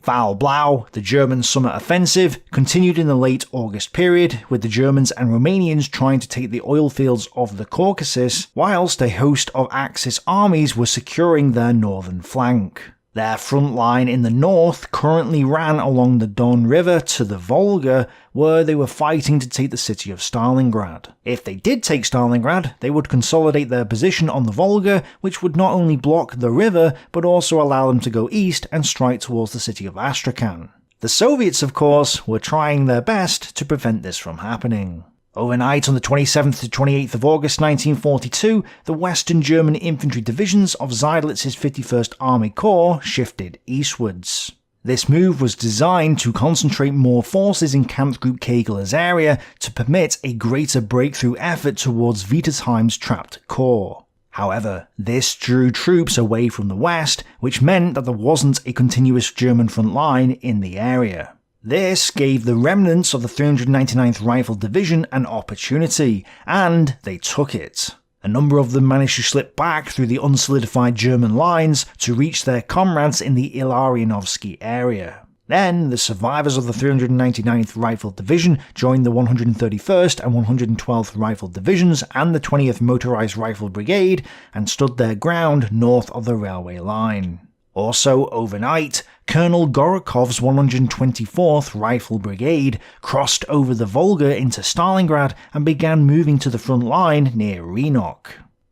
Foul Blau, the German summer offensive, continued in the late August period, with the Germans and Romanians trying to take the oil fields of the Caucasus, whilst a host of Axis armies were securing their northern flank. Their front line in the north currently ran along the Don River to the Volga, where they were fighting to take the city of Stalingrad. If they did take Stalingrad, they would consolidate their position on the Volga, which would not only block the river, but also allow them to go east and strike towards the city of Astrakhan. The Soviets, of course, were trying their best to prevent this from happening. Overnight on the 27th to 28th of August 1942, the Western German infantry divisions of Seydlitz's 51st Army Corps shifted eastwards. This move was designed to concentrate more forces in Kampfgruppe Kegler's area to permit a greater breakthrough effort towards Wittersheim's trapped corps. However, this drew troops away from the west, which meant that there wasn't a continuous German front line in the area. This gave the remnants of the 399th Rifle Division an opportunity, and they took it. A number of them managed to slip back through the unsolidified German lines to reach their comrades in the Ilarianovsky area. Then, the survivors of the 399th Rifle Division joined the 131st and 112th Rifle Divisions and the 20th Motorized Rifle Brigade and stood their ground north of the railway line. Also overnight, Colonel Gorokov's 124th Rifle Brigade crossed over the Volga into Stalingrad and began moving to the front line near Rynok.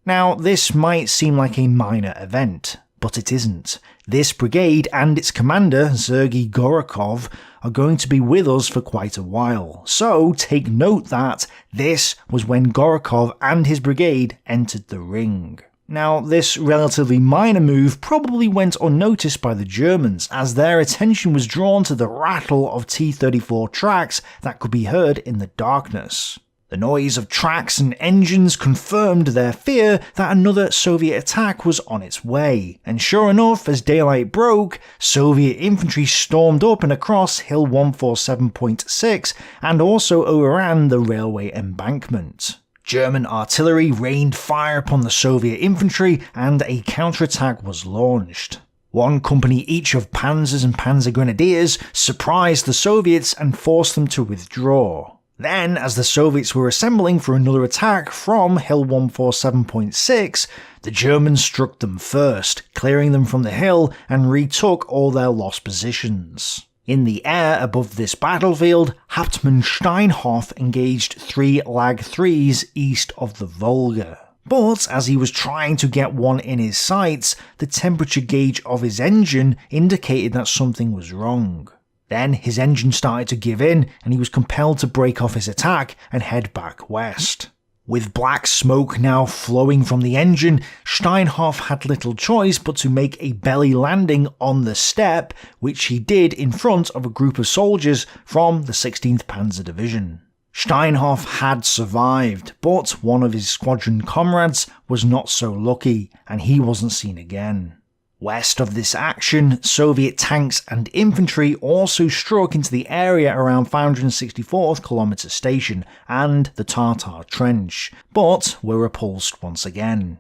Now, this might seem like a minor event, but it isn't. This brigade and its commander, Sergei Gorokov, are going to be with us for quite a while, so take note that this was when Gorokov and his brigade entered the ring. Now, this relatively minor move probably went unnoticed by the Germans, as their attention was drawn to the rattle of T-34 tracks that could be heard in the darkness. The noise of tracks and engines confirmed their fear that another Soviet attack was on its way, and sure enough, as daylight broke, Soviet infantry stormed up and across Hill 147.6 and also overran the railway embankment. German artillery rained fire upon the Soviet infantry, and a counterattack was launched. One company each of Panzers and Panzer Grenadiers surprised the Soviets and forced them to withdraw. Then, as the Soviets were assembling for another attack from Hill 147.6, the Germans struck them first, clearing them from the hill and retook all their lost positions. In the air above this battlefield, Hauptmann Steinhoff engaged 3 Lag 3s east of the Volga. But as he was trying to get one in his sights, the temperature gauge of his engine indicated that something was wrong. Then his engine started to give in, and he was compelled to break off his attack and head back west. With black smoke now flowing from the engine, Steinhoff had little choice but to make a belly landing on the steppe, which he did in front of a group of soldiers from the 16th Panzer Division. Steinhoff had survived, but one of his squadron comrades was not so lucky, and he wasn't seen again. West of this action, Soviet tanks and infantry also struck into the area around 564th Kilometer Station and the Tartar Trench, but were repulsed once again.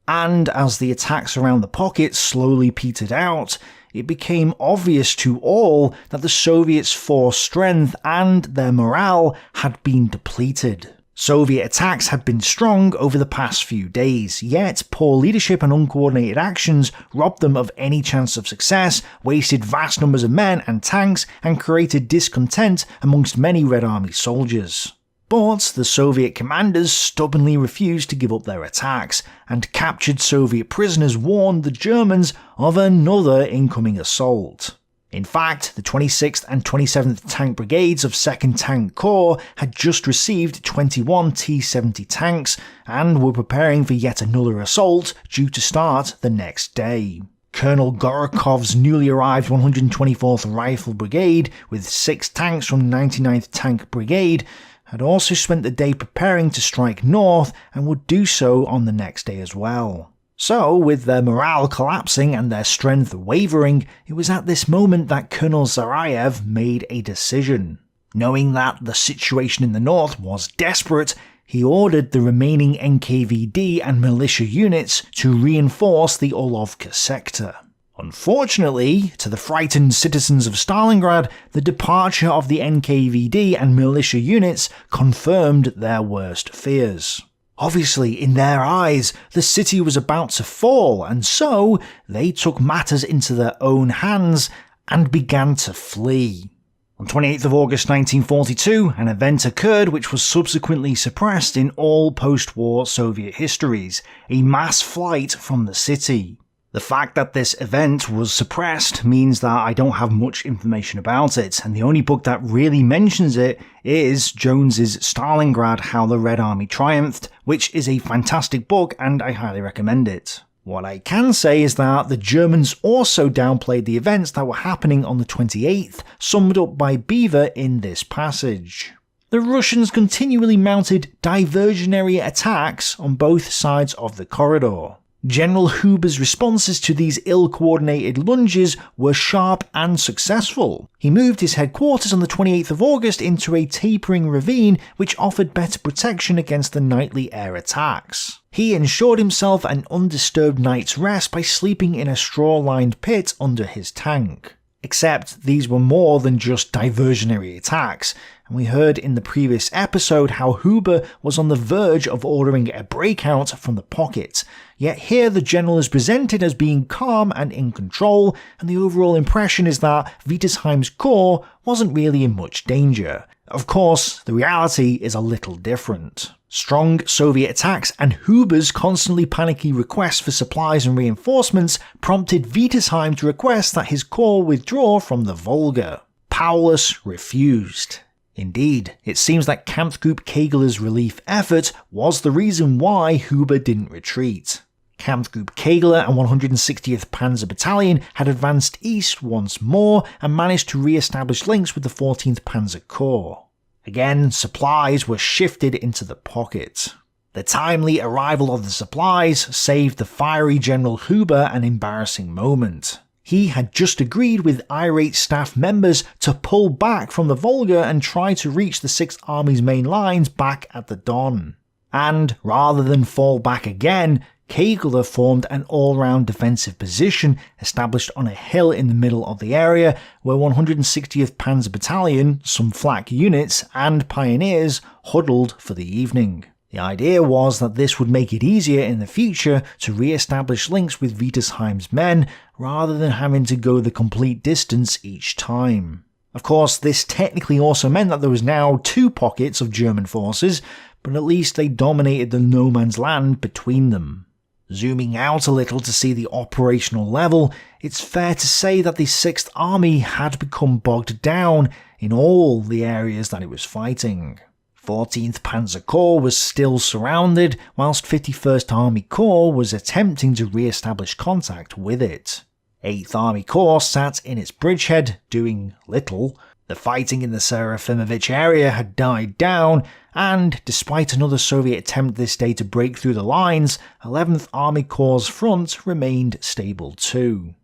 And as the attacks around the pocket slowly petered out, it became obvious to all that the Soviets' force strength and their morale had been depleted. Soviet attacks had been strong over the past few days, yet poor leadership and uncoordinated actions robbed them of any chance of success, wasted vast numbers of men and tanks, and created discontent amongst many Red Army soldiers. But the Soviet commanders stubbornly refused to give up their attacks, and captured Soviet prisoners warned the Germans of another incoming assault. In fact, the 26th and 27th Tank Brigades of 2nd Tank Corps had just received 21 T-70 tanks and were preparing for yet another assault due to start the next day. Colonel Gorokov's newly arrived 124th Rifle Brigade, with 6 tanks from 99th Tank Brigade, had also spent the day preparing to strike north and would do so on the next day as well. So, with their morale collapsing and their strength wavering, it was at this moment that Colonel Zarayev made a decision. Knowing that the situation in the north was desperate, he ordered the remaining NKVD and militia units to reinforce the Orlovka sector. Unfortunately, to the frightened citizens of Stalingrad, the departure of the NKVD and militia units confirmed their worst fears. Obviously, in their eyes, the city was about to fall, and so they took matters into their own hands and began to flee. On 28th of August 1942, an event occurred which was subsequently suppressed in all post-war Soviet histories: a mass flight from the city. The fact that this event was suppressed means that I don't have much information about it, and the only book that really mentions it is Jones's Stalingrad: How the Red Army Triumphed, which is a fantastic book and I highly recommend it. What I can say is that the Germans also downplayed the events that were happening on the 28th, summed up by Beaver in this passage. The Russians continually mounted diversionary attacks on both sides of the corridor. General Huber's responses to these ill-coordinated lunges were sharp and successful. He moved his headquarters on the 28th of August into a tapering ravine which offered better protection against the nightly air attacks. He ensured himself an undisturbed night's rest by sleeping in a straw-lined pit under his tank. Except these were more than just diversionary attacks, and we heard in the previous episode how Huber was on the verge of ordering a breakout from the pocket. Yet here the general is presented as being calm and in control, and the overall impression is that Wietersheim's corps wasn't really in much danger. Of course, the reality is a little different. Strong Soviet attacks and Huber's constantly panicky requests for supplies and reinforcements prompted Wietersheim to request that his corps withdraw from the Volga. Paulus refused. Indeed, it seems that Kampfgruppe Kegler's relief effort was the reason why Huber didn't retreat. Kampfgruppe Kegler and 160th Panzer Battalion had advanced east once more and managed to re-establish links with the 14th Panzer Corps. Again, supplies were shifted into the pocket. The timely arrival of the supplies saved the fiery General Huber an embarrassing moment. He had just agreed with irate staff members to pull back from the Volga and try to reach the 6th Army's main lines back at the Don. And, rather than fall back again, Kegler formed an all-round defensive position established on a hill in the middle of the area where 160th Panzer Battalion, some flak units, and pioneers huddled for the evening. The idea was that this would make it easier in the future to re-establish links with Wietersheim's men rather than having to go the complete distance each time. Of course, this technically also meant that there was now two pockets of German forces, but at least they dominated the no man's land between them. Zooming out a little to see the operational level, it's fair to say that the 6th Army had become bogged down in all the areas that it was fighting. 14th Panzer Corps was still surrounded, whilst 51st Army Corps was attempting to re-establish contact with it. 8th Army Corps sat in its bridgehead, doing little. The fighting in the Serafimovich area had died down, and despite another Soviet attempt this day to break through the lines, 11th Army Corps' front remained stable too.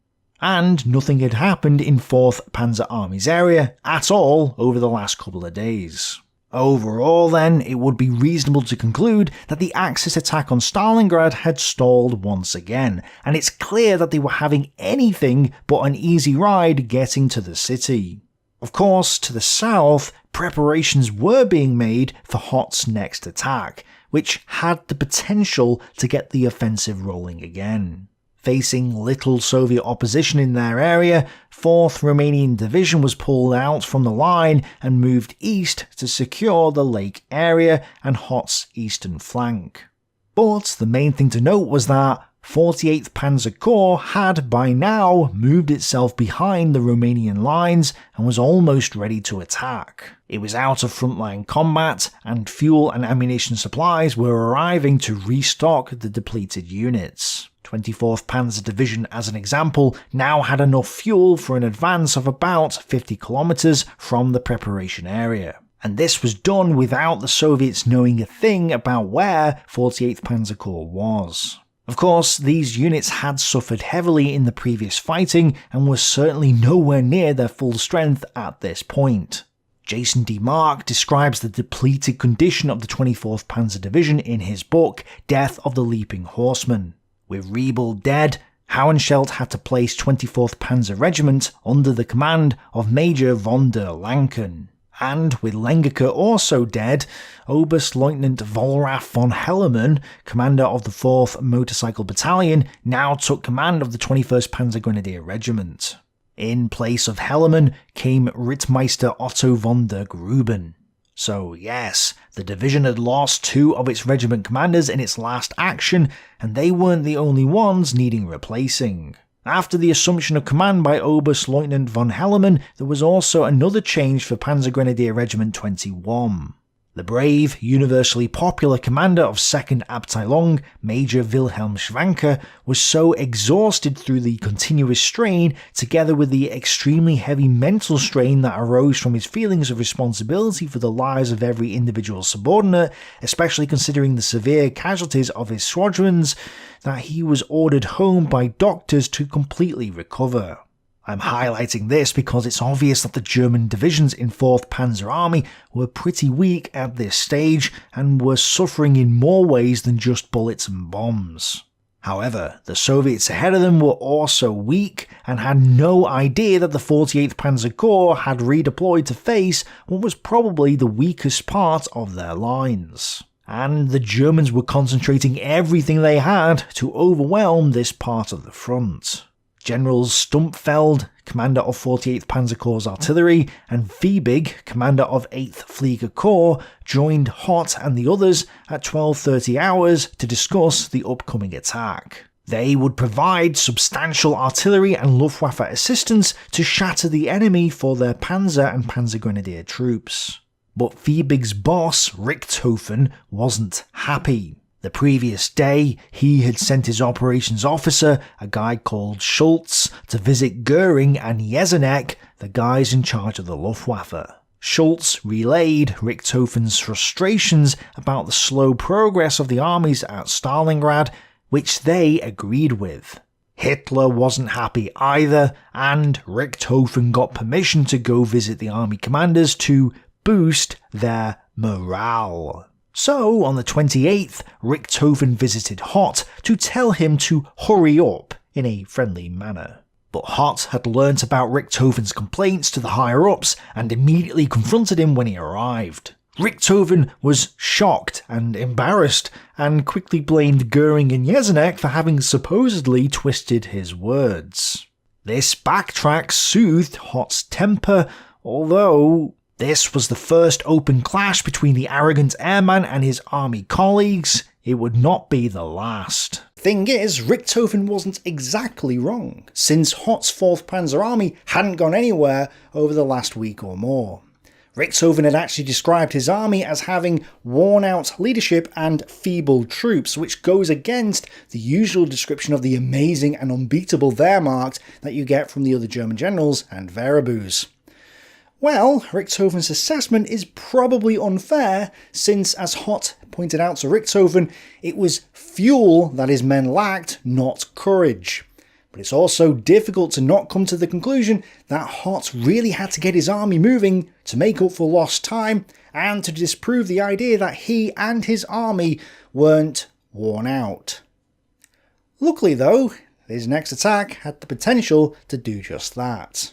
And nothing had happened in 4th Panzer Army's area at all over the last couple of days. Overall then, it would be reasonable to conclude that the Axis attack on Stalingrad had stalled once again, and it's clear that they were having anything but an easy ride getting to the city. Of course, to the south, preparations were being made for Hoth's next attack, which had the potential to get the offensive rolling again. Facing little Soviet opposition in their area, 4th Romanian Division was pulled out from the line and moved east to secure the lake area and Hoth's eastern flank. But the main thing to note was that 48th Panzer Corps had by now moved itself behind the Romanian lines and was almost ready to attack. It was out of frontline combat, and fuel and ammunition supplies were arriving to restock the depleted units. 24th Panzer Division, as an example, now had enough fuel for an advance of about 50 kilometers from the preparation area. And this was done without the Soviets knowing a thing about where 48th Panzer Corps was. Of course, these units had suffered heavily in the previous fighting and were certainly nowhere near their full strength at this point. Jason D. Mark describes the depleted condition of the 24th Panzer Division in his book, Death of the Leaping Horseman. With Riebel dead, Houwelingscheld had to place 24th Panzer Regiment under the command of Major von der Lancken. And with Lengerke also dead, Oberstleutnant Vollraff von Hellermann, commander of the 4th Motorcycle Battalion, now took command of the 21st Panzer Grenadier Regiment. In place of Hellermann came Rittmeister Otto von der Gruben. So yes, the division had lost 2 of its regiment commanders in its last action, and they weren't the only ones needing replacing. After the assumption of command by Oberstleutnant von Hellermann, there was also another change for Panzer Grenadier Regiment 21. The brave, universally popular commander of 2nd Abteilung, Major Wilhelm Schwanke, was so exhausted through the continuous strain, together with the extremely heavy mental strain that arose from his feelings of responsibility for the lives of every individual subordinate, especially considering the severe casualties of his squadrons, that he was ordered home by doctors to completely recover. I'm highlighting this because it's obvious that the German divisions in 4th Panzer Army were pretty weak at this stage and were suffering in more ways than just bullets and bombs. However, the Soviets ahead of them were also weak and had no idea that the 48th Panzer Corps had redeployed to face what was probably the weakest part of their lines. And the Germans were concentrating everything they had to overwhelm this part of the front. Generals Stumpfeld, commander of 48th Panzer Corps Artillery, and Fiebig, commander of 8th Flieger Corps, joined Hott and the others at 12:30 hours to discuss the upcoming attack. They would provide substantial artillery and Luftwaffe assistance to shatter the enemy for their Panzer and Panzer Grenadier troops. But Fiebig's boss, Richthofen, wasn't happy. The previous day, he had sent his operations officer, a guy called Schultz, to visit Goering and Jesenek, the guys in charge of the Luftwaffe. Schultz relayed Richthofen's frustrations about the slow progress of the armies at Stalingrad, which they agreed with. Hitler wasn't happy either, and Richthofen got permission to go visit the army commanders to boost their morale. So, on the 28th, Richthofen visited Hott to tell him to hurry up in a friendly manner. But Hott had learnt about Richthofen's complaints to the higher-ups and immediately confronted him when he arrived. Richthofen was shocked and embarrassed, and quickly blamed Goering and Jesenek for having supposedly twisted his words. This backtrack soothed Hott's temper, although this was the first open clash between the arrogant airman and his army colleagues. It would not be the last. Thing is, Richthofen wasn't exactly wrong, since Hott's 4th Panzer Army hadn't gone anywhere over the last week or more. Richthofen had actually described his army as having worn-out leadership and feeble troops, which goes against the usual description of the amazing and unbeatable Wehrmacht that you get from the other German generals and Wehrabus. Well, Richthofen's assessment is probably unfair, since, as Hott pointed out to Richthofen, it was fuel that his men lacked, not courage. But it's also difficult to not come to the conclusion that Hott really had to get his army moving to make up for lost time, and to disprove the idea that he and his army weren't worn out. Luckily though, his next attack had the potential to do just that.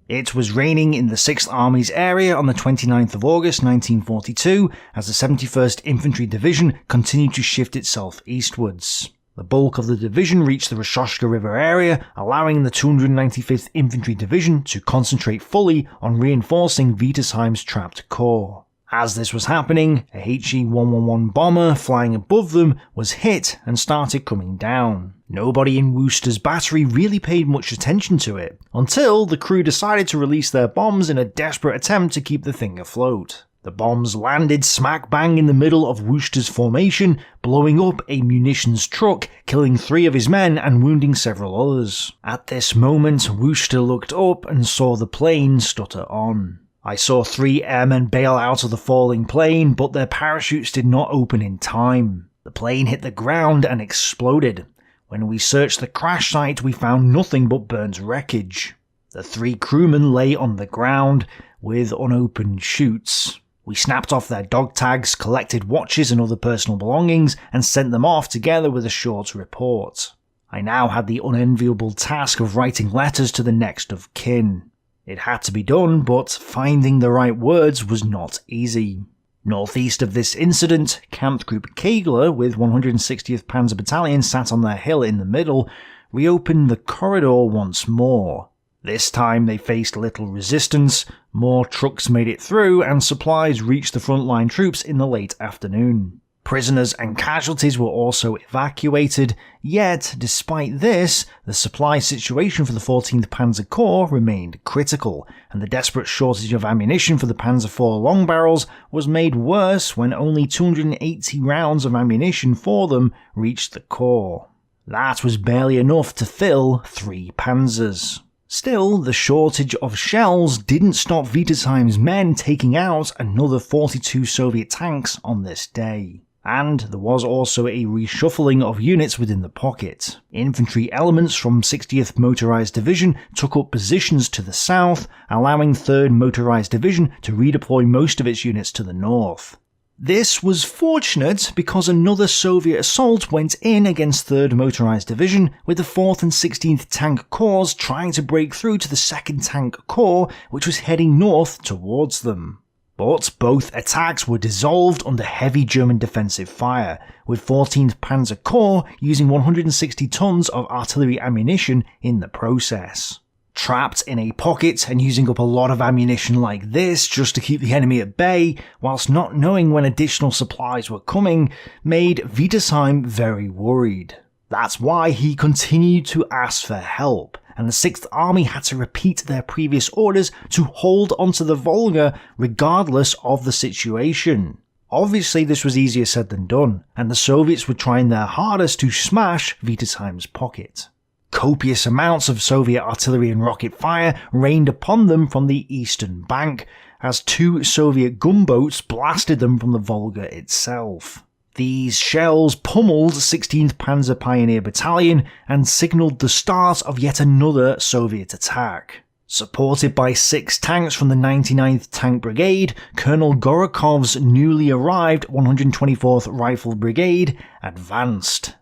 It was raining in the 6th Army's area on the 29th of August 1942 as the 71st Infantry Division continued to shift itself eastwards. The bulk of the division reached the Rashashka River area, allowing the 295th Infantry Division to concentrate fully on reinforcing Wietersheim's trapped corps. As this was happening, a HE-111 bomber flying above them was hit and started coming down. Nobody in Worcester's battery really paid much attention to it, until the crew decided to release their bombs in a desperate attempt to keep the thing afloat. The bombs landed smack bang in the middle of Worcester's formation, blowing up a munitions truck, killing 3 of his men and wounding several others. At this moment, Worcester looked up and saw the plane stutter on. I saw 3 airmen bail out of the falling plane, but their parachutes did not open in time. The plane hit the ground and exploded. When we searched the crash site, we found nothing but burnt wreckage. The 3 crewmen lay on the ground with unopened chutes. We snapped off their dog tags, collected watches and other personal belongings, and sent them off together with a short report. I now had the unenviable task of writing letters to the next of kin. It had to be done, but finding the right words was not easy. Northeast of this incident, Kampfgruppe Kegler, with 160th Panzer Battalion sat on their hill in the middle, reopened the corridor once more. This time they faced little resistance, more trucks made it through, and supplies reached the frontline troops in the late afternoon. Prisoners and casualties were also evacuated, yet despite this, the supply situation for the 14th Panzer Corps remained critical, and the desperate shortage of ammunition for the Panzer IV long barrels was made worse when only 280 rounds of ammunition for them reached the Corps. That was barely enough to fill 3 panzers. Still, the shortage of shells didn't stop Wittersheim's men taking out another 42 Soviet tanks on this day. And there was also a reshuffling of units within the pocket. Infantry elements from 60th Motorized Division took up positions to the south, allowing 3rd Motorized Division to redeploy most of its units to the north. This was fortunate because another Soviet assault went in against 3rd Motorized Division, with the 4th and 16th Tank Corps trying to break through to the 2nd Tank Corps, which was heading north towards them. But both attacks were dissolved under heavy German defensive fire, with 14th Panzer Corps using 160 tons of artillery ammunition in the process. Trapped in a pocket and using up a lot of ammunition like this just to keep the enemy at bay, whilst not knowing when additional supplies were coming, made Wittersheim very worried. That's why he continued to ask for help, and the 6th Army had to repeat their previous orders to hold onto the Volga regardless of the situation. Obviously this was easier said than done, and the Soviets were trying their hardest to smash Wittersheim's pocket. Copious amounts of Soviet artillery and rocket fire rained upon them from the eastern bank, as 2 Soviet gunboats blasted them from the Volga itself. These shells pummeled 16th Panzer Pioneer Battalion and signalled the start of yet another Soviet attack. Supported by 6 tanks from the 99th Tank Brigade, Colonel Gorokov's newly arrived 124th Rifle Brigade advanced.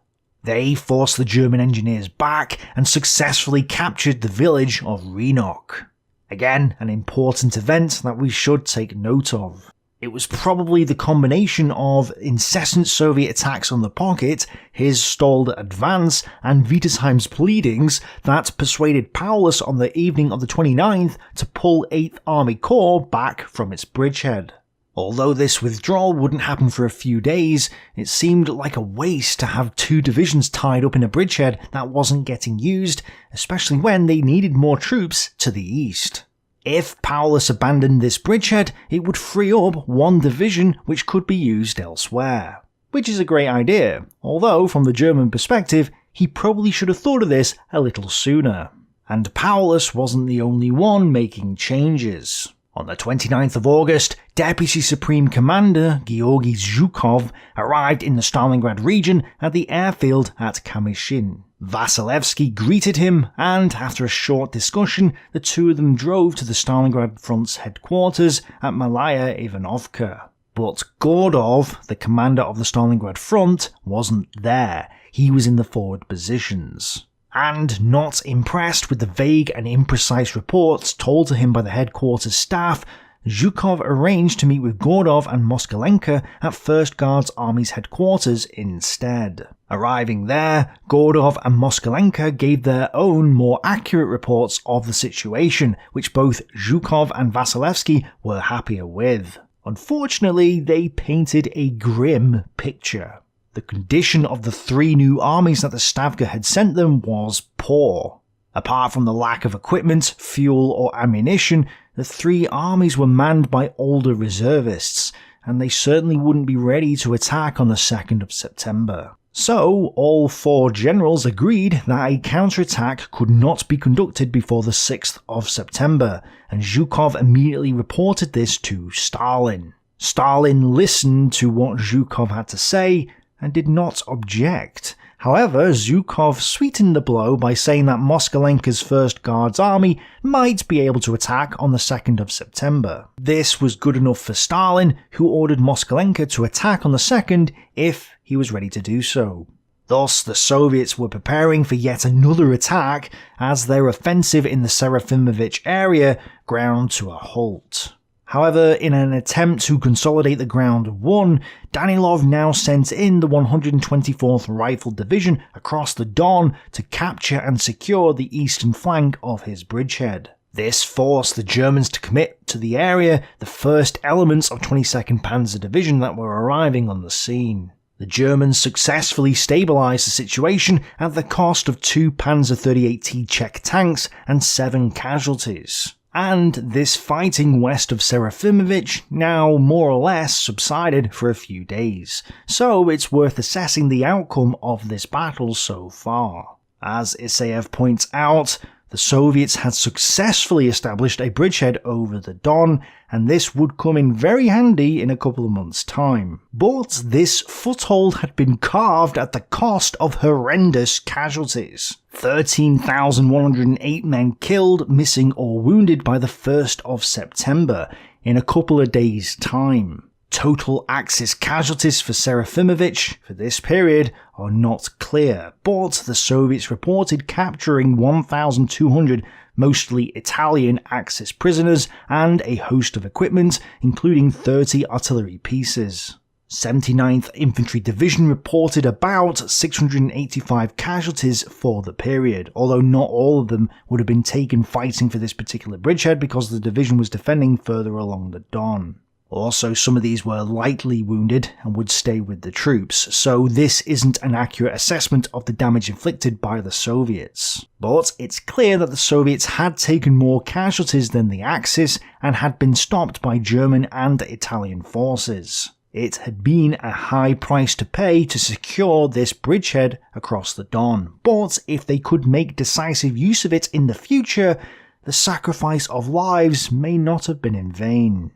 They forced the German engineers back and successfully captured the village of Rynok. Again, an important event that we should take note of. It was probably the combination of incessant Soviet attacks on the pocket, his stalled advance, and Wittersheim's pleadings that persuaded Paulus on the evening of the 29th to pull 8th Army Corps back from its bridgehead. Although this withdrawal wouldn't happen for a few days, it seemed like a waste to have 2 divisions tied up in a bridgehead that wasn't getting used, especially when they needed more troops to the east. If Paulus abandoned this bridgehead, it would free up 1 division which could be used elsewhere. Which is a great idea, although from the German perspective, he probably should have thought of this a little sooner. And Paulus wasn't the only one making changes. On the 29th of August, Deputy Supreme Commander Georgy Zhukov arrived in the Stalingrad region at the airfield at Kamyshin. Vasilevsky greeted him, and after a short discussion, the 2 of them drove to the Stalingrad front's headquarters at Malaya Ivanovka. But Gordov, the commander of the Stalingrad front, wasn't there. He was in the forward positions. And not impressed with the vague and imprecise reports told to him by the headquarters staff, Zhukov arranged to meet with Gordov and Moskalenka at 1st Guards Army's headquarters instead. Arriving there, Gordov and Moskalenka gave their own more accurate reports of the situation, which both Zhukov and Vasilevsky were happier with. Unfortunately, they painted a grim picture. The condition of the 3 new armies that the Stavka had sent them was poor. Apart from the lack of equipment, fuel or ammunition, the 3 armies were manned by older reservists, and they certainly wouldn't be ready to attack on the 2nd of September. So, all 4 generals agreed that a counterattack could not be conducted before the 6th of September, and Zhukov immediately reported this to Stalin. Stalin listened to what Zhukov had to say, and did not object, However, Zhukov sweetened the blow by saying that Moskalenka's 1st Guards Army might be able to attack on the 2nd of September. This was good enough for Stalin, who ordered Moskalenka to attack on the 2nd if he was ready to do so. Thus, the Soviets were preparing for yet another attack as their offensive in the Serafimovich area ground to a halt. However, in an attempt to consolidate the ground won, Danilov now sent in the 124th Rifle Division across the Don to capture and secure the eastern flank of his bridgehead. This forced the Germans to commit to the area the first elements of 22nd Panzer Division that were arriving on the scene. The Germans successfully stabilised the situation at the cost of 2 Panzer 38T Czech tanks and 7 casualties. And this fighting west of Serafimovich now more or less subsided for a few days, so it's worth assessing the outcome of this battle so far. As Isaev points out, the Soviets had successfully established a bridgehead over the Don, and this would come in very handy in a couple of months' time. But this foothold had been carved at the cost of horrendous casualties. 13,108 men killed, missing or wounded by the 1st of September, in a couple of days' time. Total Axis casualties for Serafimovich for this period are not clear, but the Soviets reported capturing 1,200 mostly Italian Axis prisoners and a host of equipment, including 30 artillery pieces. 79th Infantry Division reported about 685 casualties for the period, although not all of them would have been taken fighting for this particular bridgehead because the division was defending further along the Don. Also, some of these were lightly wounded and would stay with the troops, so this isn't an accurate assessment of the damage inflicted by the Soviets. But it's clear that the Soviets had taken more casualties than the Axis and had been stopped by German and Italian forces. It had been a high price to pay to secure this bridgehead across the Don, but if they could make decisive use of it in the future, the sacrifice of lives may not have been in vain.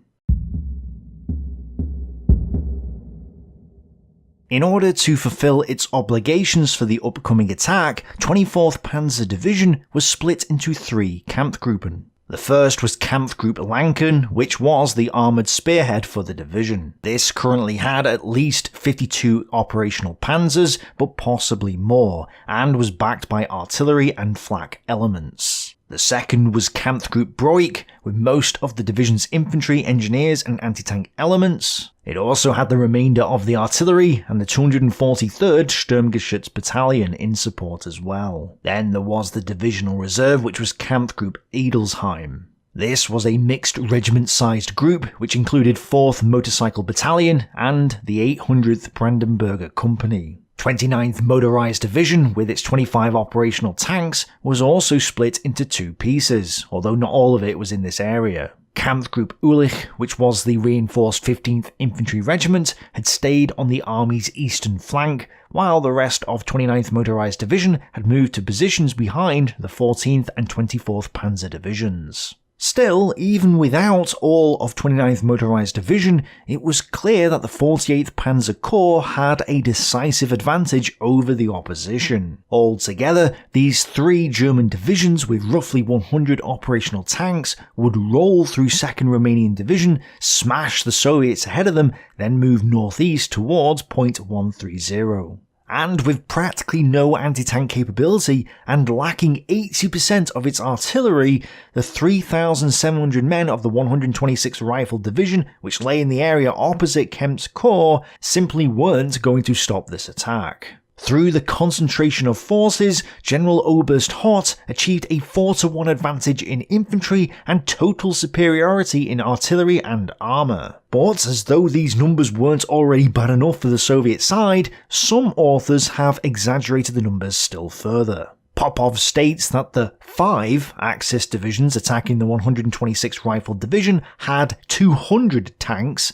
In order to fulfill its obligations for the upcoming attack, 24th Panzer Division was split into 3 Kampfgruppen. The first was Kampfgruppe Lanken, which was the armoured spearhead for the division. This currently had at least 52 operational panzers, but possibly more, and was backed by artillery and flak elements. The second was Kampfgruppe Broik, with most of the division's infantry, engineers and anti-tank elements. It also had the remainder of the artillery and the 243rd Sturmgeschütz Battalion in support as well. Then there was the divisional reserve, which was Kampfgruppe Edelsheim. This was a mixed regiment-sized group, which included 4th Motorcycle Battalion and the 800th Brandenburger Company. 29th Motorized Division, with its 25 operational tanks, was also split into 2 pieces, although not all of it was in this area. Kampfgruppe Ulich, which was the reinforced 15th Infantry Regiment, had stayed on the army's eastern flank, while the rest of 29th Motorized Division had moved to positions behind the 14th and 24th Panzer Divisions. Still, even without all of 29th Motorized Division, it was clear that the 48th Panzer Corps had a decisive advantage over the opposition. Altogether, these 3 German divisions with roughly 100 operational tanks would roll through 2nd Romanian Division, smash the Soviets ahead of them, then move northeast towards Point 130. And with practically no anti-tank capability and lacking 80% of its artillery, the 3,700 men of the 126th Rifle Division, which lay in the area opposite Kempt's corps, simply weren't going to stop this attack. Through the concentration of forces, General Oberst Hott achieved a 4-to-1 advantage in infantry and total superiority in artillery and armour. But as though these numbers weren't already bad enough for the Soviet side, some authors have exaggerated the numbers still further. Popov states that the 5 Axis divisions attacking the 126th Rifle Division had 200 tanks.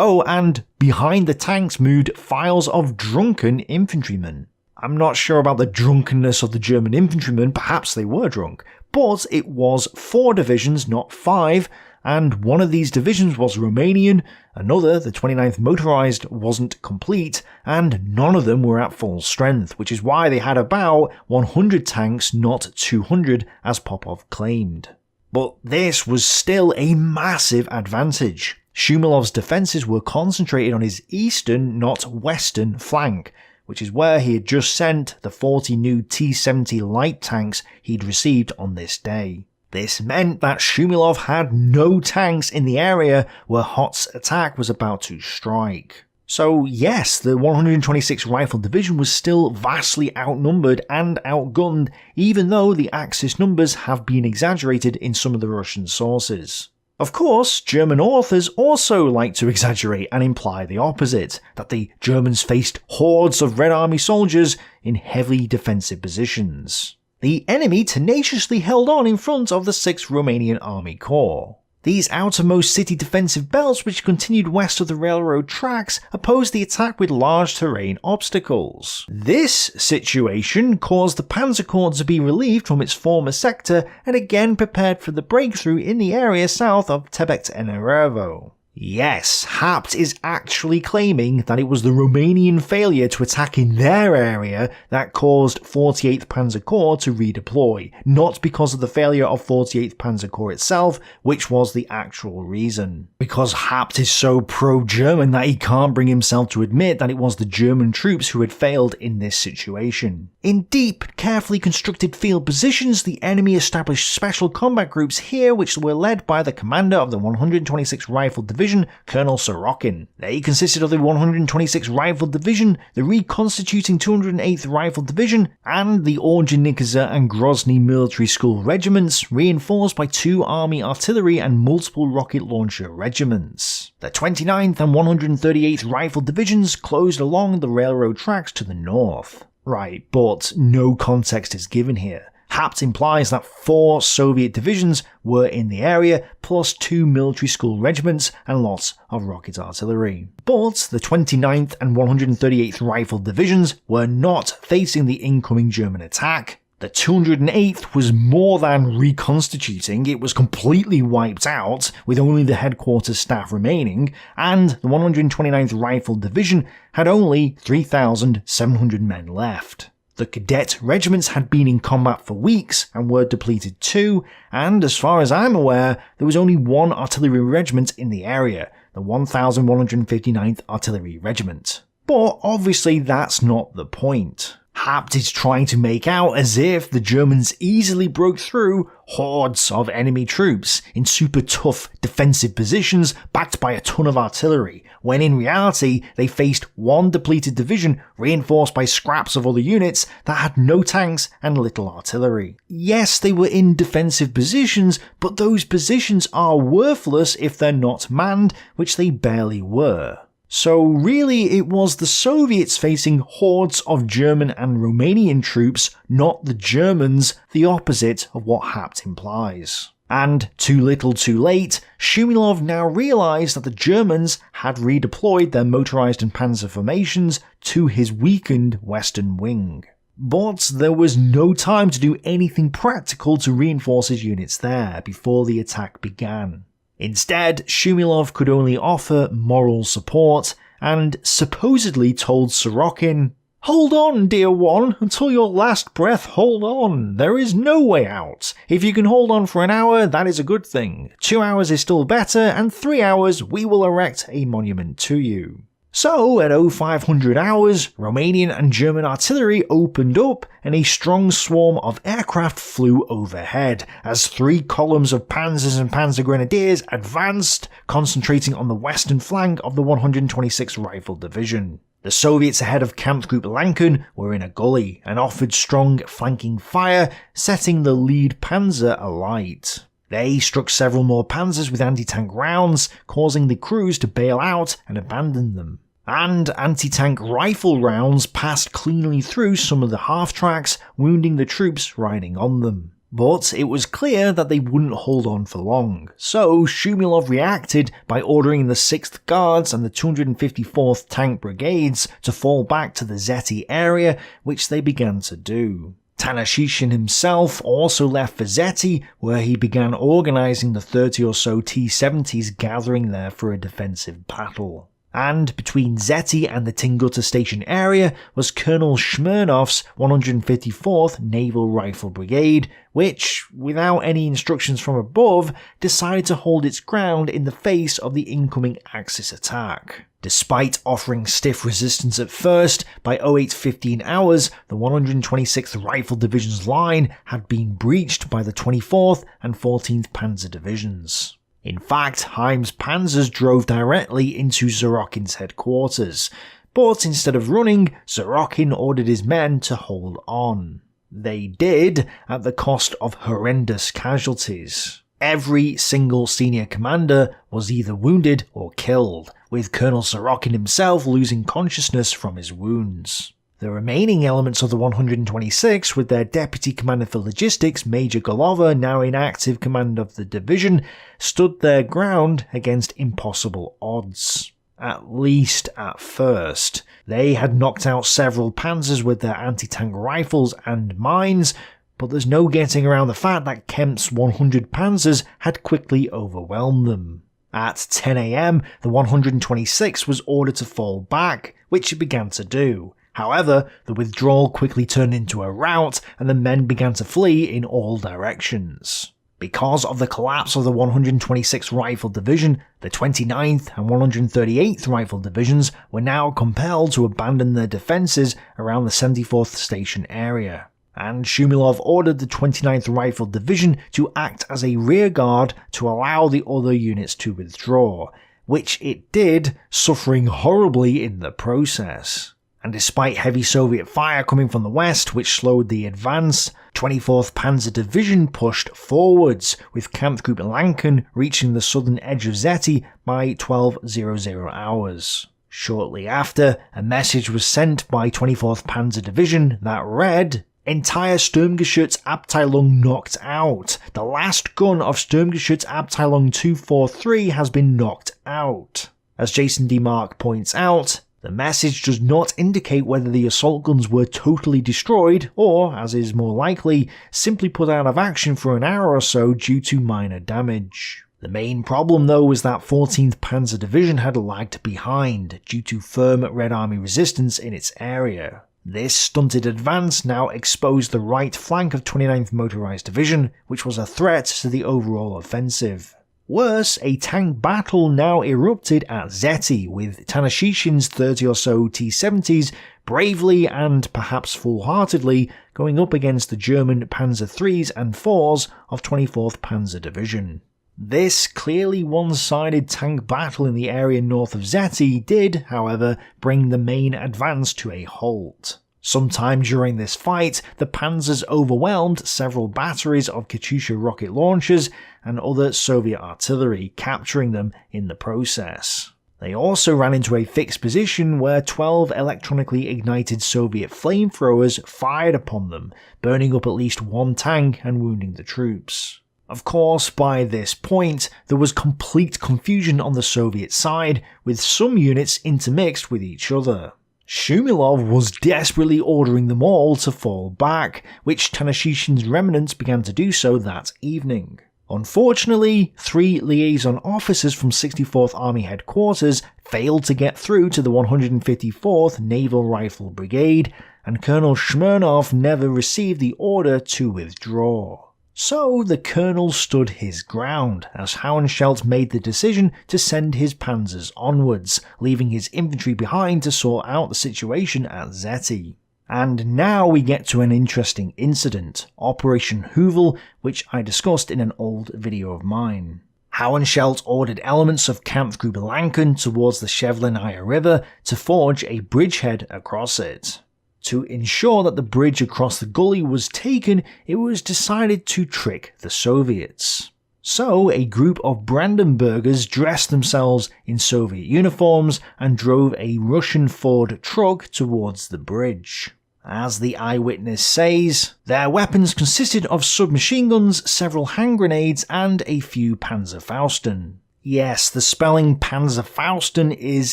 Oh, and behind the tanks moved files of drunken infantrymen. I'm not sure about the drunkenness of the German infantrymen, perhaps they were drunk, but it was 4 divisions, not 5, and one of these divisions was Romanian, another, the 29th Motorized, wasn't complete, and none of them were at full strength, which is why they had about 100 tanks, not 200 as Popov claimed. But this was still a massive advantage. Shumilov's defences were concentrated on his eastern, not western, flank, which is where he had just sent the 40 new T-70 light tanks he'd received on this day. This meant that Shumilov had no tanks in the area where Hot's attack was about to strike. So yes, the 126th Rifle Division was still vastly outnumbered and outgunned, even though the Axis numbers have been exaggerated in some of the Russian sources. Of course, German authors also like to exaggerate and imply the opposite, that the Germans faced hordes of Red Army soldiers in heavily defensive positions. The enemy tenaciously held on in front of the 6th Romanian Army Corps. These outermost city defensive belts, which continued west of the railroad tracks, opposed the attack with large terrain obstacles. This situation caused the Panzer Corps to be relieved from its former sector and again prepared for the breakthrough in the area south of Tebet-Enervo. Yes, Hapt is actually claiming that it was the Romanian failure to attack in their area that caused 48th Panzer Corps to redeploy, not because of the failure of 48th Panzer Corps itself, which was the actual reason. Because Hapt is so pro-German that he can't bring himself to admit that it was the German troops who had failed in this situation. In deep, carefully constructed field positions, the enemy established special combat groups here which were led by the commander of the 126th Rifle Division, Colonel Sorokin. They consisted of the 126th Rifle Division, the reconstituting 208th Rifle Division, and the Ordzhonikidze and Grozny Military School regiments, reinforced by 2 Army Artillery and multiple rocket launcher regiments. The 29th and 138th Rifle Divisions closed along the railroad tracks to the north. Right, but no context is given here. Hapt implies that 4 Soviet divisions were in the area, plus 2 military school regiments and lots of rocket artillery. But the 29th and 138th Rifle Divisions were not facing the incoming German attack. The 208th was more than reconstituting, it was completely wiped out, with only the headquarters staff remaining, and the 129th Rifle Division had only 3,700 men left. The cadet regiments had been in combat for weeks and were depleted too, and as far as I'm aware, there was only 1 artillery regiment in the area, the 1159th Artillery Regiment. But obviously that's not the point. Hapt is trying to make out as if the Germans easily broke through hordes of enemy troops in super tough defensive positions backed by a ton of artillery, when in reality they faced 1 depleted division reinforced by scraps of other units that had no tanks and little artillery. Yes, they were in defensive positions, but those positions are worthless if they're not manned, which they barely were. So really it was the Soviets facing hordes of German and Romanian troops, not the Germans, the opposite of what Hapt implies. And too little too late, Shumilov now realised that the Germans had redeployed their motorised and panzer formations to his weakened western wing. But there was no time to do anything practical to reinforce his units there before the attack began. Instead, Shumilov could only offer moral support, and supposedly told Sorokin, "Hold on, dear one, until your last breath, hold on. There is no way out. If you can hold on for an hour, that is a good thing. 2 hours is still better, and 3 hours we will erect a monument to you." So, at 0500 hours, Romanian and German artillery opened up and a strong swarm of aircraft flew overhead, as 3 columns of panzers and panzer grenadiers advanced, concentrating on the western flank of the 126th Rifle Division. The Soviets ahead of Kampfgruppe Lanken were in a gully and offered strong flanking fire, setting the lead panzer alight. They struck several more panzers with anti-tank rounds, causing the crews to bail out and abandon them. And anti-tank rifle rounds passed cleanly through some of the half-tracks, wounding the troops riding on them. But it was clear that they wouldn't hold on for long, so Shumilov reacted by ordering the 6th Guards and the 254th Tank Brigades to fall back to the Zeti area, which they began to do. Tanashishин himself also left for Zeti, where he began organising the 30 or so T-70s gathering there for a defensive battle. And between Zeti and the Tingutta Station area was Colonel Smirnov's 154th Naval Rifle Brigade, which, without any instructions from above, decided to hold its ground in the face of the incoming Axis attack. Despite offering stiff resistance at first, by 08:15 hours, the 126th Rifle Division's line had been breached by the 24th and 14th Panzer Divisions. In fact, Heim's panzers drove directly into Sorokin's headquarters, but instead of running, Sorokin ordered his men to hold on. They did, at the cost of horrendous casualties. Every single senior commander was either wounded or killed, with Colonel Sorokin himself losing consciousness from his wounds. The remaining elements of the 126, with their Deputy Commander for Logistics, Major Golova, now in active command of the division, stood their ground against impossible odds. At least at first. They had knocked out several panzers with their anti-tank rifles and mines, but there's no getting around the fact that Kemp's 100 panzers had quickly overwhelmed them. At 10 AM, the 126 was ordered to fall back, which it began to do. However, the withdrawal quickly turned into a rout, and the men began to flee in all directions. Because of the collapse of the 126th Rifle Division, the 29th and 138th Rifle Divisions were now compelled to abandon their defences around the 74th Station area. And Shumilov ordered the 29th Rifle Division to act as a rearguard to allow the other units to withdraw, which it did, suffering horribly in the process. And despite heavy Soviet fire coming from the west, which slowed the advance, 24th Panzer Division pushed forwards, with Kampfgruppe Lanken reaching the southern edge of Zeti by 12:00 hours. Shortly after, a message was sent by 24th Panzer Division that read, "Entire Sturmgeschützabteilung knocked out. The last gun of Sturmgeschützabteilung 243 has been knocked out." As Jason D. Mark points out, the message does not indicate whether the assault guns were totally destroyed or, as is more likely, simply put out of action for an hour or so due to minor damage. The main problem though was that 14th Panzer Division had lagged behind due to firm Red Army resistance in its area. This stunted advance now exposed the right flank of 29th Motorized Division, which was a threat to the overall offensive. Worse, a tank battle now erupted at Zeti, with Tanashishин's 30 or so T-70s bravely and perhaps foolhardily going up against the German Panzer IIIs and IVs of 24th Panzer Division. This clearly one-sided tank battle in the area north of Zeti did, however, bring the main advance to a halt. Sometime during this fight, the panzers overwhelmed several batteries of Katyusha rocket launchers and other Soviet artillery, capturing them in the process. They also ran into a fixed position where 12 electronically ignited Soviet flamethrowers fired upon them, burning up at least one tank and wounding the troops. Of course, by this point, there was complete confusion on the Soviet side, with some units intermixed with each other. Shumilov was desperately ordering them all to fall back, which Tanashishин's remnants began to do so that evening. Unfortunately, 3 liaison officers from 64th Army Headquarters failed to get through to the 154th Naval Rifle Brigade, and Colonel Smirnov never received the order to withdraw. So the colonel stood his ground, as Hauenschelt made the decision to send his panzers onwards, leaving his infantry behind to sort out the situation at Zeti. And now we get to an interesting incident, Operation Hüvel, which I discussed in an old video of mine. Hauenschelt ordered elements of Kampfgruppe Lanken towards the Shevlenaya River to forge a bridgehead across it. To ensure that the bridge across the gully was taken, it was decided to trick the Soviets. So a group of Brandenburgers dressed themselves in Soviet uniforms and drove a Russian Ford truck towards the bridge. As the eyewitness says, their weapons consisted of submachine guns, several hand grenades and a few Panzerfaustern. Yes, the spelling Panzerfausten is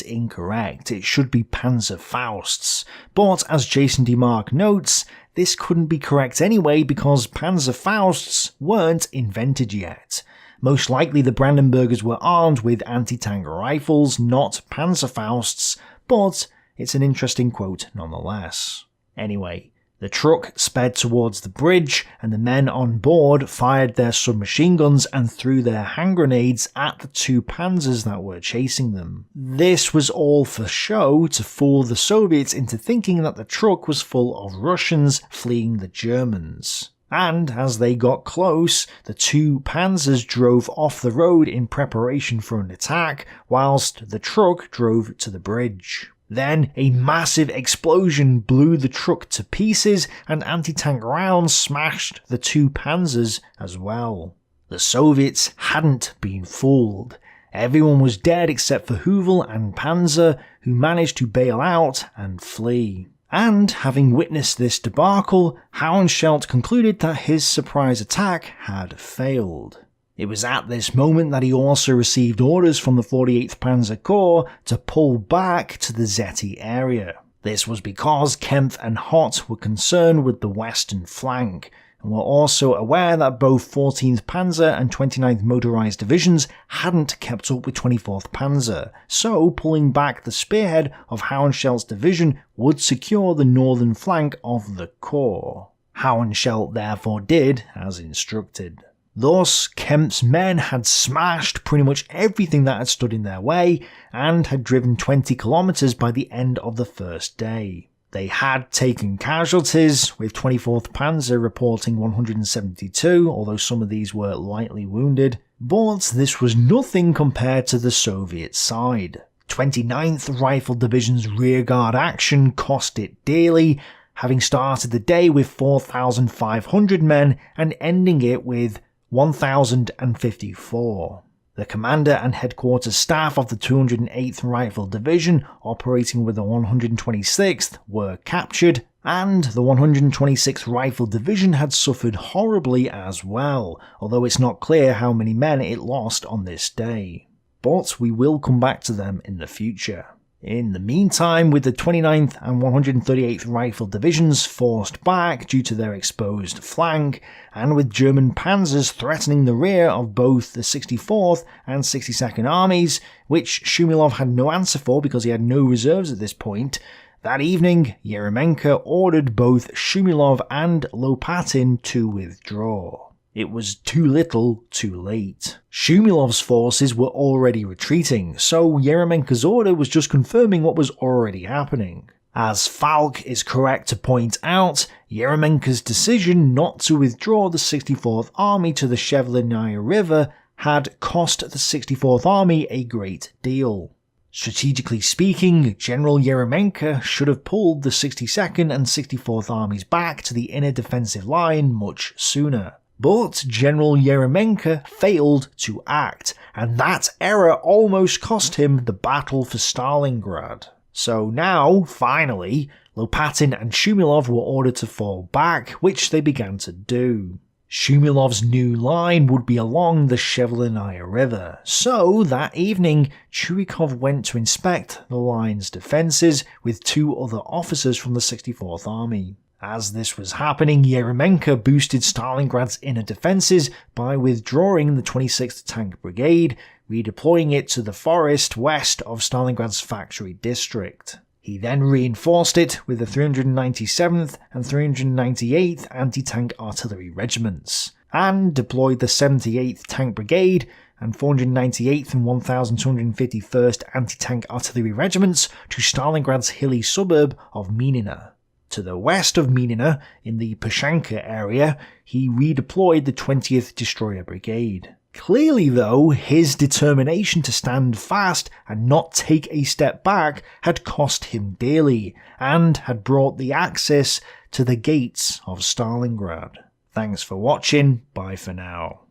incorrect. It should be Panzerfausts. But as Jason DeMark notes, this couldn't be correct anyway because Panzerfausts weren't invented yet. Most likely the Brandenburgers were armed with anti-tank rifles, not Panzerfausts, but it's an interesting quote nonetheless. Anyway, the truck sped towards the bridge, and the men on board fired their submachine guns and threw their hand grenades at the two panzers that were chasing them. This was all for show to fool the Soviets into thinking that the truck was full of Russians fleeing the Germans. And as they got close, the two panzers drove off the road in preparation for an attack, whilst the truck drove to the bridge. Then a massive explosion blew the truck to pieces, and anti-tank rounds smashed the two panzers as well. The Soviets hadn't been fooled. Everyone was dead except for Hüvel and Panzer, who managed to bail out and flee. And having witnessed this debacle, Hauenschelt concluded that his surprise attack had failed. It was at this moment that he also received orders from the 48th Panzer Corps to pull back to the Zeti area. This was because Kempf and Hott were concerned with the western flank, and were also aware that both 14th Panzer and 29th Motorized Divisions hadn't kept up with 24th Panzer, so pulling back the spearhead of Hauenschelt's division would secure the northern flank of the corps. Hauenschelt therefore did as instructed. Thus, Kempf's men had smashed pretty much everything that had stood in their way, and had driven 20 kilometers by the end of the first day. They had taken casualties, with 24th Panzer reporting 172, although some of these were lightly wounded, but this was nothing compared to the Soviet side. 29th Rifle Division's rearguard action cost it dearly, having started the day with 4,500 men and ending it with 1,054. The commander and headquarters staff of the 208th Rifle Division, operating with the 126th, were captured, and the 126th Rifle Division had suffered horribly as well, although it's not clear how many men it lost on this day. But we will come back to them in the future. In the meantime, with the 29th and 138th Rifle Divisions forced back due to their exposed flank, and with German panzers threatening the rear of both the 64th and 62nd Armies, which Shumilov had no answer for because he had no reserves at this point, that evening Yeremenko ordered both Shumilov and Lopatin to withdraw. It was too little, too late. Shumilov's forces were already retreating, so Yeremenko's order was just confirming what was already happening. As Falk is correct to point out, Yeremenko's decision not to withdraw the 64th Army to the Shevlinaya River had cost the 64th Army a great deal. Strategically speaking, General Yeremenko should have pulled the 62nd and 64th Armies back to the inner defensive line much sooner. But General Yeremenko failed to act, and that error almost cost him the battle for Stalingrad. So now, finally, Lopatin and Shumilov were ordered to fall back, which they began to do. Shumilov's new line would be along the Shevlinaya River, so that evening Churikov went to inspect the line's defences with two other officers from the 64th Army. As this was happening, Yeremenko boosted Stalingrad's inner defences by withdrawing the 26th Tank Brigade, redeploying it to the forest west of Stalingrad's factory district. He then reinforced it with the 397th and 398th Anti-Tank Artillery Regiments, and deployed the 78th Tank Brigade and 498th and 1251st Anti-Tank Artillery Regiments to Stalingrad's hilly suburb of Minina. To the west of Minina, in the Pashanka area, he redeployed the 20th Destroyer Brigade. Clearly though, his determination to stand fast and not take a step back had cost him dearly, and had brought the Axis to the gates of Stalingrad. Thanks for watching, bye for now.